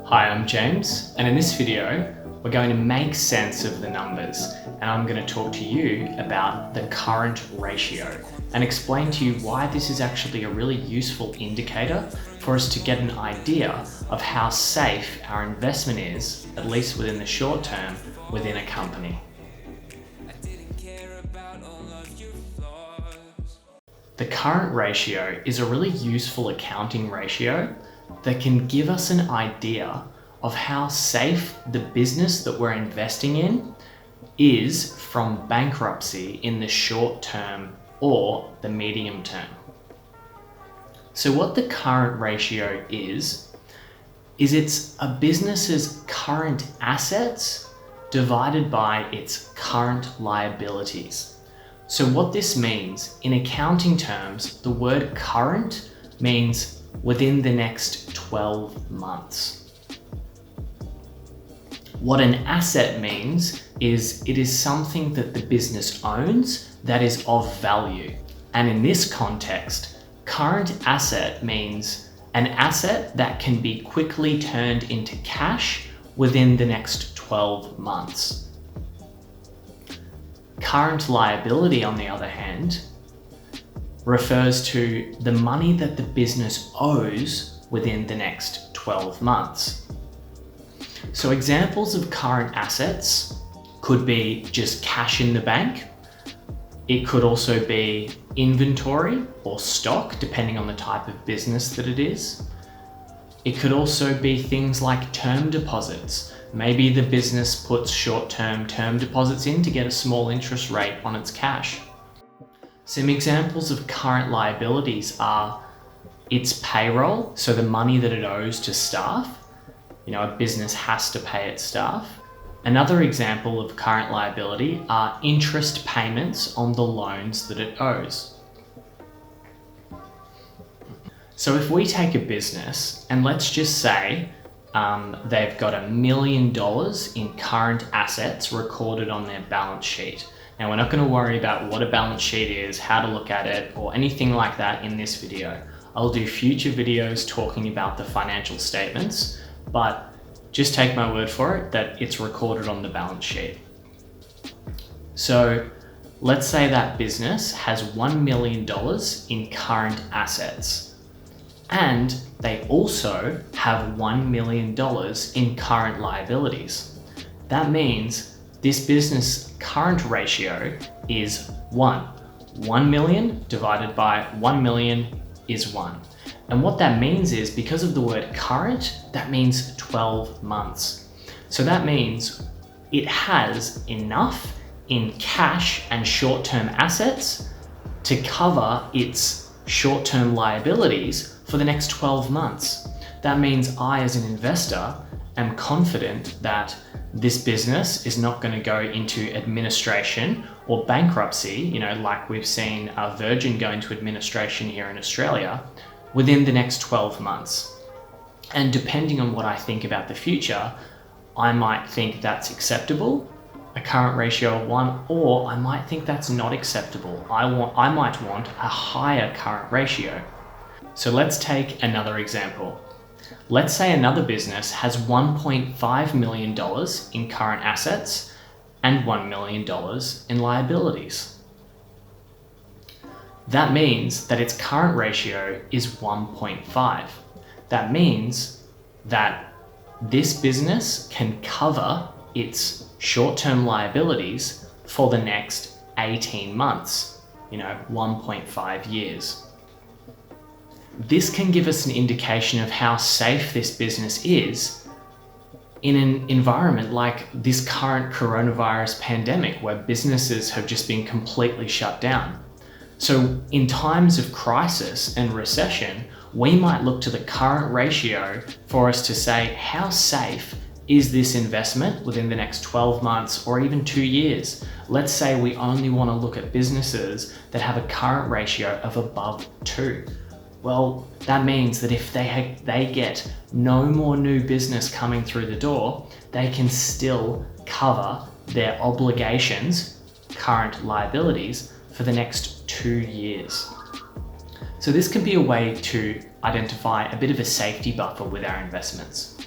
Hi, I'm James, and in this video, we're going to make sense of the numbers, and I'm going to talk to you about the current ratio and explain to you why this is actually a really useful indicator for us to get an idea of how safe our investment is, at least within the short term, within a company. The current ratio is a really useful accounting ratio that can give us an idea of how safe the business that we're investing in is from bankruptcy in the short term or the medium term. So what the current ratio is it's a business's current assets divided by its current liabilities. So what this means, in accounting terms, the word current means within the next 12 months. What an asset means is it is something that the business owns that is of value. And in this context, current asset means an asset that can be quickly turned into cash within the next 12 months. Current liability, on the other hand, refers to the money that the business owes within the next 12 months. So examples of current assets could be just cash in the bank. It could also be inventory or stock, depending on the type of business that it is. It could also be things like term deposits. Maybe the business puts short-term term deposits in to get a small interest rate on its cash. Some examples of current liabilities are its payroll, so the money that it owes to staff. A business has to pay its staff. Another example of current liability are interest payments on the loans that it owes. So if we take a business and let's just say they've got $1 million in current assets recorded on their balance sheet. Now, we're not going to worry about what a balance sheet is, how to look at it, or anything like that in this video. I'll do future videos talking about the financial statements, but just take my word for it that it's recorded on the balance sheet. So let's say that business has $1 million in current assets. And they also have $1 million in current liabilities. That means this business current ratio is 1. 1 million divided by 1 million is 1. And what that means is, because of the word current, that means 12 months. So that means it has enough in cash and short-term assets to cover its short-term liabilities for the next 12 months. That means I, as an investor, am confident that this business is not going to go into administration or bankruptcy, like we've seen Virgin go into administration here in Australia, within the next 12 months. And depending on what I think about the future, I might think that's acceptable, a current ratio of 1, or I might think that's not acceptable. I might want a higher current ratio. So let's take another example. Let's say another business has $1.5 million in current assets and $1 million in liabilities. That means that its current ratio is 1.5. That means that this business can cover its short-term liabilities for the next 18 months, 1.5 years. This can give us an indication of how safe this business is in an environment like this current coronavirus pandemic, where businesses have just been completely shut down. So in times of crisis and recession, we might look to the current ratio for us to say, how safe is this investment within the next 12 months or even 2 years? Let's say we only want to look at businesses that have a current ratio of above 2. Well, that means that if they get no more new business coming through the door, they can still cover their obligations, current liabilities, for the next 2 years. So this can be a way to identify a bit of a safety buffer with our investments.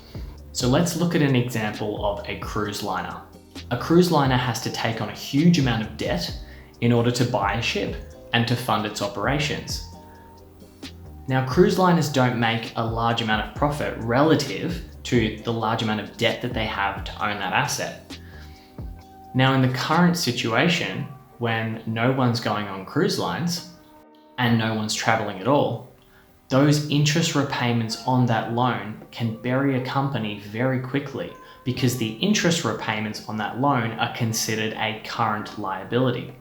So let's look at an example of a cruise liner. A cruise liner has to take on a huge amount of debt in order to buy a ship and to fund its operations. Now, cruise liners don't make a large amount of profit relative to the large amount of debt that they have to own that asset. Now, in the current situation, when no one's going on cruise lines and no one's traveling at all, those interest repayments on that loan can bury a company very quickly because the interest repayments on that loan are considered a current liability.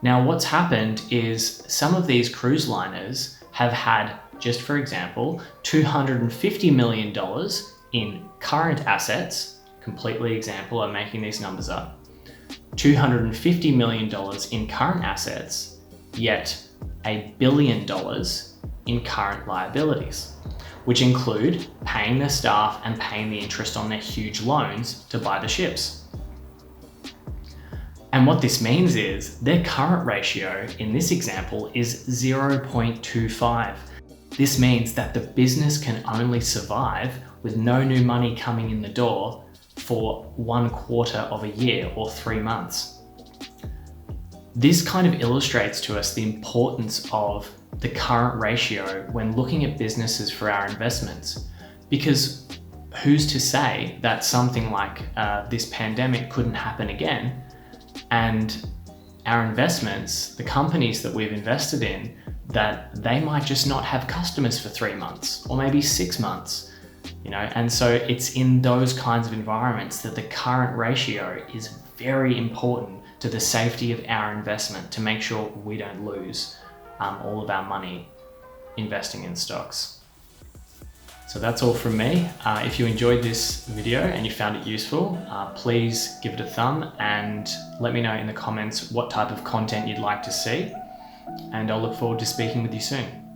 Now, what's happened is some of these cruise liners have had, just for example, $250 million in current assets, completely example, I'm making these numbers up, $250 million in current assets, yet $1 billion in current liabilities, which include paying their staff and paying the interest on their huge loans to buy the ships. And what this means is their current ratio in this example is 0.25. This means that the business can only survive with no new money coming in the door for 1/4 of a year or 3 months. This kind of illustrates to us the importance of the current ratio when looking at businesses for our investments, because who's to say that something like this pandemic couldn't happen again, and our investments, the companies that we've invested in, that they might just not have customers for 3 months or maybe 6 months, and so it's in those kinds of environments that the current ratio is very important to the safety of our investment, to make sure we don't lose all of our money investing in stocks. So that's all from me. If you enjoyed this video and you found it useful, please give it a thumb and let me know in the comments what type of content you'd like to see. And I'll look forward to speaking with you soon.